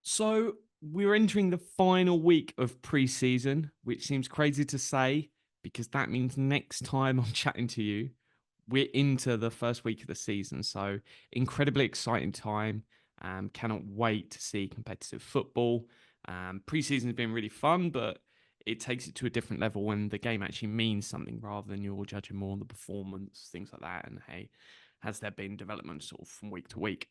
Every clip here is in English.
So we're entering the final week of preseason, which seems crazy to say because that means next time I'm chatting to you, we're into the first week of the season. So incredibly exciting time. Cannot wait to see competitive football. Preseason has been really fun, but it takes it to a different level when the game actually means something rather than you're judging more on the performance, things like that. And hey, has there been development sort of from week to week?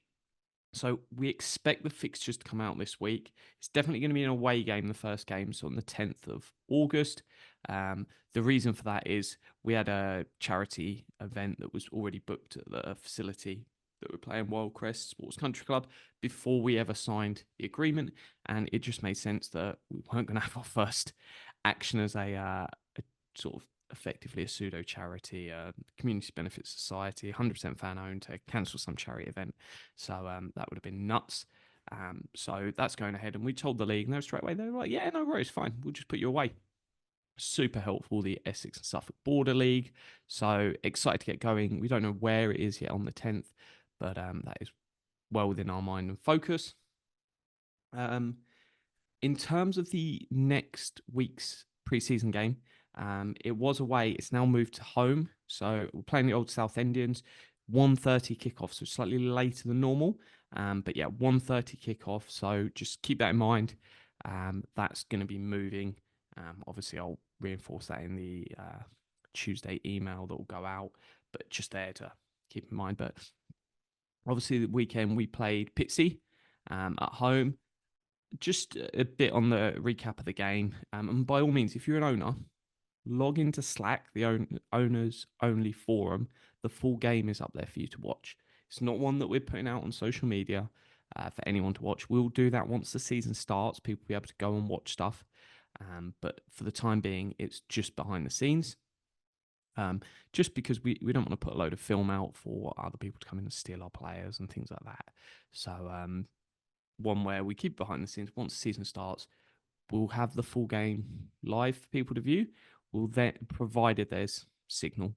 So we expect the fixtures to come out this week. It's definitely going to be an away game, the first game, so on the 10th of August. The reason for that is we had a charity event that was already booked at the facility that we're playing, Wildcrest Sports Country Club, before we ever signed the agreement. And it just made sense that we weren't going to have our first action as a sort of effectively a pseudo charity, community benefit society, 100% fan owned, to cancel some charity event. So that would have been nuts. So that's going ahead. And we told the league, and they were straight away, they were like, yeah, no worries, fine. We'll just put you away. Super helpful, the Essex and Suffolk Border League. So excited to get going. We don't know where it is yet on the 10th, but that is well within our mind and focus. In terms of the next week's preseason game, it was away. It's now moved to home. So we're playing the old South Indians. 1:30 kickoff, so slightly later than normal. But yeah, 1:30 kickoff. So just keep that in mind. That's going to be moving. Obviously, I'll reinforce that in the Tuesday email that will go out. But just there to keep in mind. But obviously, the weekend we played Pitsea at home. Just a bit on the recap of the game. And by all means, if you're an owner, log into Slack, the owners only forum. The full game is up there for you to watch. It's not one that we're putting out on social media for anyone to watch. We'll do that once the season starts. People will be able to go and watch stuff. But for the time being, it's just behind the scenes. Just because we don't want to put a load of film out for other people to come in and steal our players and things like that. So one where we keep behind the scenes. Once the season starts, we'll have the full game live for people to view. We'll then, provided there's signal,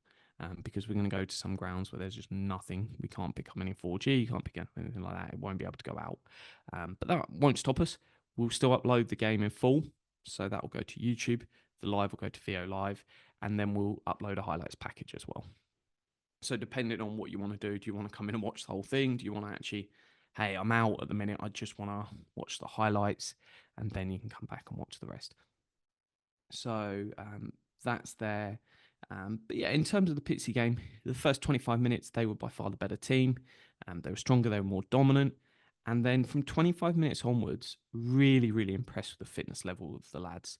because we're going to go to some grounds where there's just nothing. We can't pick up any 4G, you can't pick up anything like that. It won't be able to go out. But that won't stop us. We'll still upload the game in full. So that will go to YouTube. The live will go to VO Live. And then we'll upload a highlights package as well. So depending on what you want to do you want to come in and watch the whole thing? Do you want to actually, hey, I'm out at the minute, I just want to watch the highlights, and then you can come back and watch the rest. So that's there. But yeah, in terms of the Pitsea game, the first 25 minutes, they were by far the better team. They were stronger, they were more dominant. And then from 25 minutes onwards, really, really impressed with the fitness level of the lads.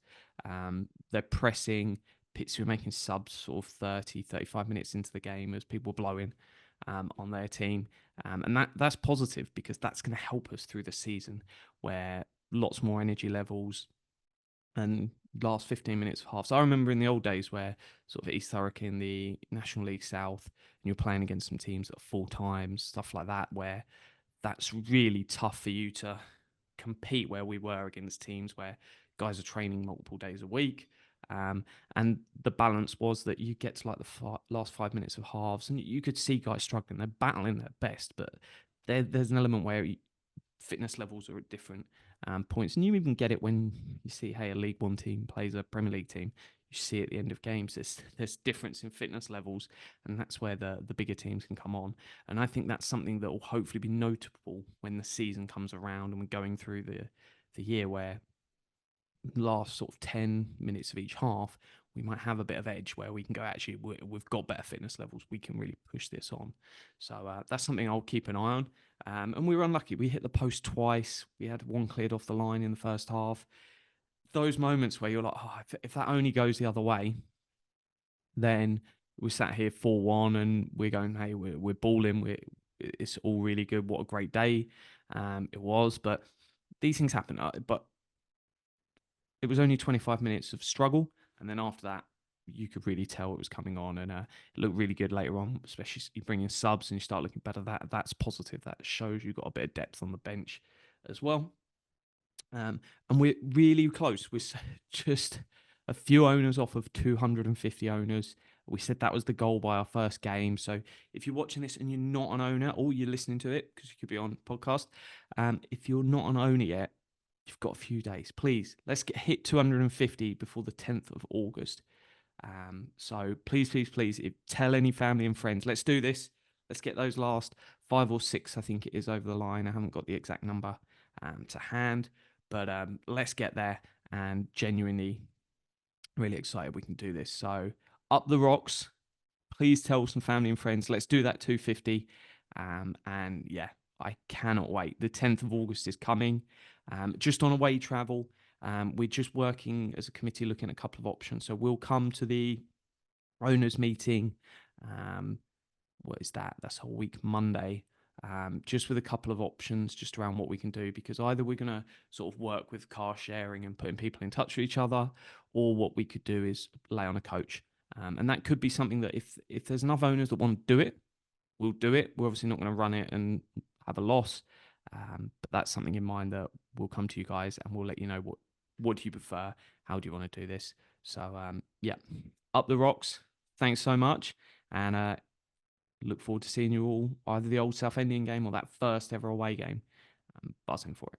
They're pressing. Pitsea were making subs sort of 30, 35 minutes into the game as people were blowing on their team. And that's positive because that's going to help us through the season where lots more energy levels and last 15 minutes of halves. I remember in the old days where sort of East Thurrock in the National League South, and you're playing against some teams at full times, stuff like that, where that's really tough for you to compete where we were against teams where guys are training multiple days a week. And the balance was that you get to like the last 5 minutes of halves and you could see guys struggling. They're battling their best, but there's an element where fitness levels are at different points. And you even get it when you see, hey, a League One team plays a Premier League team. You see at the end of games, there's difference in fitness levels, and that's where the bigger teams can come on. And I think that's something that will hopefully be notable when the season comes around and we're going through the year where last sort of 10 minutes of each half, we might have a bit of edge where we can go, actually, we've got better fitness levels. We can really push this on. So that's something I'll keep an eye on. And we were unlucky. We hit the post twice. We had one cleared off the line in the first half. Those moments where you're like, oh, if that only goes the other way, then we sat here 4-1 and we're going, hey, we're balling. It's all really good. What a great day it was. But these things happen. But it was only 25 minutes of struggle. And then after that, you could really tell it was coming on, and it looked really good later on, especially you bring in subs and you start looking better. That's positive. That shows you've got a bit of depth on the bench as well. And we're really close. We're just a few owners off of 250 owners. We said that was the goal by our first game. So if you're watching this and you're not an owner, or you're listening to it because you could be on podcast, if you're not an owner yet, you've got a few days. Please, let's hit 250 before the 10th of August. So please, please, please, tell any family and friends. Let's do this. Let's get those last 5 or 6, I think it is, over the line. I haven't got the exact number to hand, but let's get there. And genuinely, really excited we can do this. So up the rocks. Please tell some family and friends. Let's do that 250. And yeah, I cannot wait. The 10th of August is coming. Just on away travel. We're just working as a committee looking at a couple of options. So we'll come to the owners meeting. What is that? That's whole week Monday. Just with a couple of options just around what we can do, because either we're going to sort of work with car sharing and putting people in touch with each other, or what we could do is lay on a coach. And that could be something that if there's enough owners that want to do it, we'll do it. We're obviously not going to run it and have a loss, but that's something in mind that we'll come to you guys and we'll let you know what do you prefer, how do you want to do this. So yeah, up the rocks. Thanks so much, and look forward to seeing you all either the Old South Indian game or that first ever away game. I'm buzzing for it.